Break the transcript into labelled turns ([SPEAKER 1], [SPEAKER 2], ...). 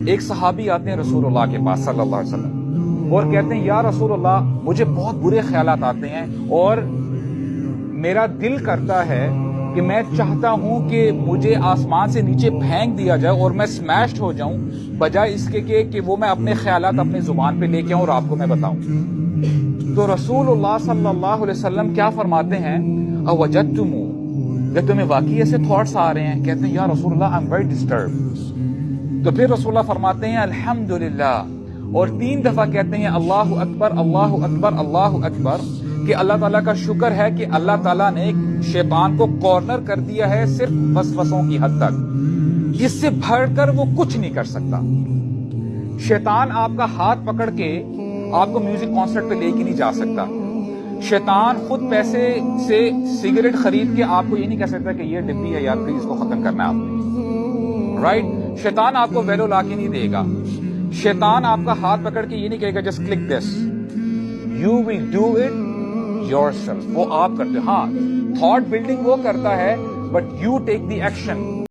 [SPEAKER 1] ایک صحابی آتے ہیں رسول اللہ کے پاس صلی اللہ علیہ وسلم اور کہتے ہیں یا رسول اللہ مجھے بہت برے خیالات آتے ہیں اور میرا دل کرتا ہے کہ میں چاہتا ہوں کہ مجھے آسمان سے نیچے پھینک دیا جائے اور میں سمیشڈ ہو جاؤں بجائے اس کے کہ وہ میں اپنے خیالات اپنی زبان پہ لے کے آؤں اور آپ کو میں بتاؤں۔ تو رسول اللہ صلی اللہ علیہ وسلم کیا فرماتے ہیں اوجدتم، کہ تمہیں واقعی ایسے تھاٹس آ رہے ہیں؟ کہتے ہیں یا رسول اللہ I'm very disturbed۔ تو پھر رسول اللہ فرماتے ہیں الحمدللہ، اور 3 دفعہ کہتے ہیں اللہ اکبر اللہ اکبر اللہ اکبر، کہ اللہ تعالیٰ کا شکر ہے کہ اللہ تعالیٰ نے شیطان کو کارنر کر دیا ہے صرف وسوسوں کی حد تک، اس سے بڑھ کر وہ کچھ نہیں کر سکتا۔ شیطان آپ کا ہاتھ پکڑ کے آپ کو میوزک کانسرٹ پہ لے کے نہیں جا سکتا۔ شیطان خود پیسے سے سگریٹ خرید کے آپ کو یہ نہیں کہہ سکتا کہ یہ ڈبی ہے یار پلیز اس کو ختم کرنا ہے آپ نے، رائٹ؟ شیطان آپ کو ویلو لا کے نہیں دے گا۔ شیطان آپ کا ہاتھ پکڑ کے یہ نہیں کہے گا just click this, you will do it yourself, وہ آپ کرتے ہاں تھاٹ بلڈنگ وہ کرتا ہے but you take the action.